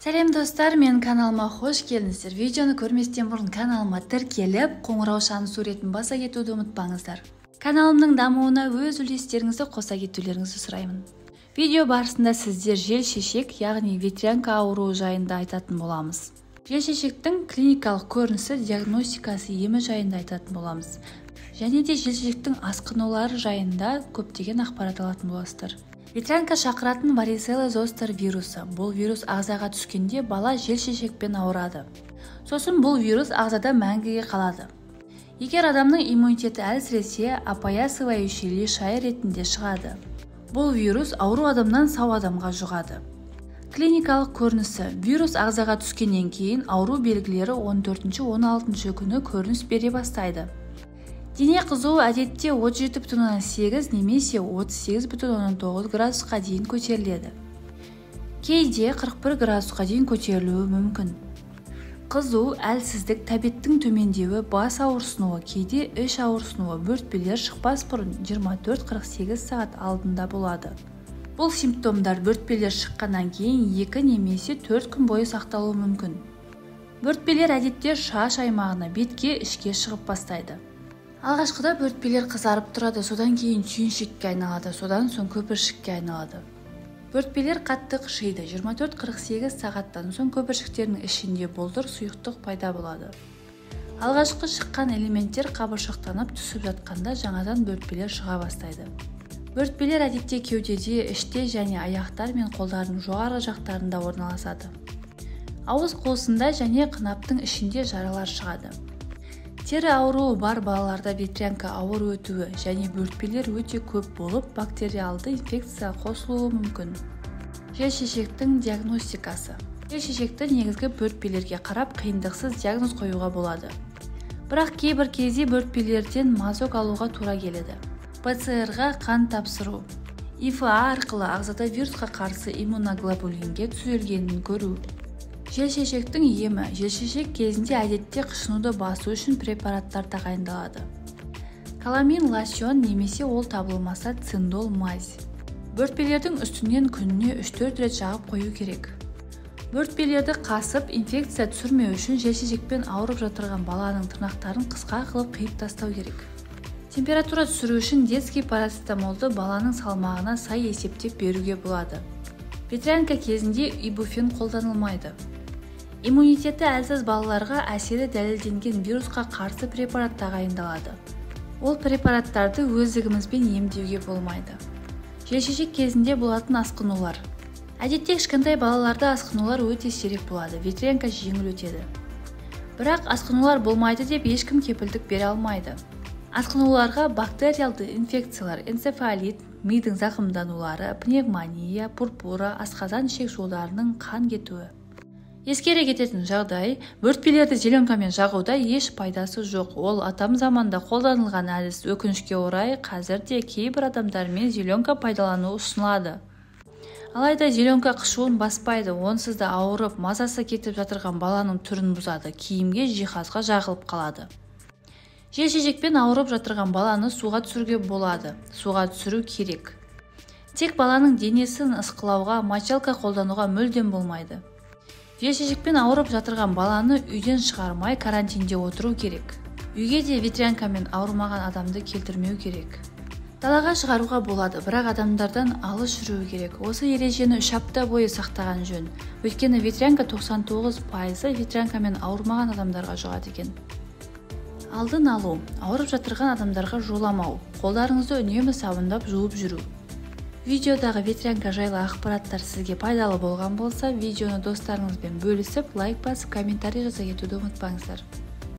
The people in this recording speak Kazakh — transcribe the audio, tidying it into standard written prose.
Сәлем достар, мен каналыма хош келдіңіздер. Видеоны көрместен бұрын каналыма тіркеліп, қоңырау шаны суретін баса кетуді ұмытпаңыздар. Каналымның дамуына өз үлестеріңізді қоса кетулеріңізді сұраймын. Видео барысында сіздер жел-шешек, яғни ветрянка ауруы жайында айтатын боламыз. Жел-шешектің клиникалық көрінісі, диагностикасы, емі жайында айтатын боламыз. Және де жел-шешектің асқынулары жайында көптеген ақпарат алатын боласыздар. Ветрянка шақыратын варицелла зостер вирусы. Бұл вирус ағзаға түскенде бала жел-шешекпен ауырады. Сосын бұл вирус ағзада мәңгіге қалады. Егер адамның иммунитеті әлсіресе, опоясывающий лишай ретінде шығады. Бұл вирус ауру адамнан сау адамға жұғады. Клиникалық көрінісі. Вирус ағзаға түскеннен кейін ауру белгілері 14-16 күні көрініс бере бастайды. Дене қызуы әдетте 37,8 немесе 38,9 градусқа дейін көтеріледі. Кейде 41 градусқа дейін көтерілуі мүмкін. Қызу, әлсіздік, тәбеттің төмендеуі, бас ауырсынуы, кейде іш ауырсынуы, бөртпелер шықпас бұрын 24-48 сағат алдында болады. Бұл симптомдар бөртпелер шыққаннан кейін 2 немесе 4 күн бойы сақталуы мүмкін. Бөртпелер әдетте шаш аймағына, бетке, ішке шығып бастайды. Алғашқыда бөртпелер қызарып тұрады, содан кейін түйіншекке айналады, содан соң көпіршікке айналады. Бөртпелер қатты қышиды, 24-48 сағаттан соң көпіршіктердің ішінде болдыр сұйықтық пайда болады. Алғашқы шыққан элементтер қабыршақтанып түсіп жатқанда жаңадан бөртпелер шыға бастайды. Бөртпелер әдетте кеудеде, іште және аяқтар мен қолдардың жоғарғы жақтарында орналасады. Ауыз қуысында және қынаптың ішінде жаралар шығады. Тері ауруы бар балаларда ветрянка ауыр өтуі және бөртпелер өте көп болып, бактериалды инфекция қосылуы мүмкін. Жел-шешектің диагностикасы. Жел-шешекті негізгі бөртпелерге қарап қиындықсыз диагноз қоюға болады. Бірақ кейбір кезде бөртпелерден мазок алуға тура келеді. ПЦР-ға қан тапсыру. ИФА арқылы ағзада вирусқа қарсы иммуноглобулинге түзелгенін көру. Жел-шешектің емі. Жел-шешек кезінде әдетте қышынуды басу үшін препараттар тағайындалады. Каламин лосьон немесе ол табылмаса циндол мазь. Бөртпелердің үстінен күніне 3-4 рет жағып қою керек. Бөртпелерді қасып, инфекция түсірмеу үшін жел-шешекпен ауырып жатырған баланың тырнақтарын қысқа қылып қиып тастау керек. Температура түсіру үшін детский парацетамолды баланың салмағына сай есептеп беруге болады. Ветрянка кезінде ибуфен қолданылмайды. Иммунитеті әлсіз балаларға әсері дәлелденген вирусқа қарсы препарат тағайындалады. Ол препараттарды өздігімізбен емдеуге болмайды. Жел-шешек кезінде болатын асқынулар. Әдетте кішкентай балаларда асқынулар өте сирек болады, ветрянка жеңіл өтеді. Бірақ асқынулар болмайды деп ешкім кепілдік бере алмайды. Асқынуларға бактериалды инфекциялар, энцефалит, мидың зақымданулары, пневмония, пурпура, асқазан ішек жолдарының қан кетуі. Ескере кететін жағдай, бөртпелерді зеленкамен жағуда еш пайдасы жоқ. Ол атам заманда қолданылған әдіс. Өкінішке орай, қазірде кейбір адамдармен зеленка пайдалану ұсынылады. Алайда зеленка қышуын баспайды, онсыз да ауырып, мазасы кетіп жатырған баланың түрін бұзады, киімге, жиһазға жағылып қалады. Жел-шешекпен ауырып жатырған баланы суға түсіруге болады. Суға түсіру керек. Тек баланың денесін ысқылауға, мочалка қолдануға мүлдем болмайды. Жел-шешекпен ауырып жатырған баланы үйден шығармай карантинде отыру керек. Үйге де ветрянкамен ауырмаған адамды келтірмеу керек. Далаға шығаруға болады, бірақ адамдардан алыс жүруі керек. Осы ережені 3 апта бойы сақтаған жөн. Өйткені ветрянка 99% ветрянкамен ауырмаған адамдарға жұғады екен. Алдын алу. Ауырып жатырған адамдарға жоламау. Қолдарыңызды үнемі сабындап жуып жүру. Видеодағы ветрянка жайлы ақпараттар сізге пайдалы болған болса, видеоны достарыңызбен бөлісіп, лайк басып, комментарий жаза кетуді ұмытпаңыздар.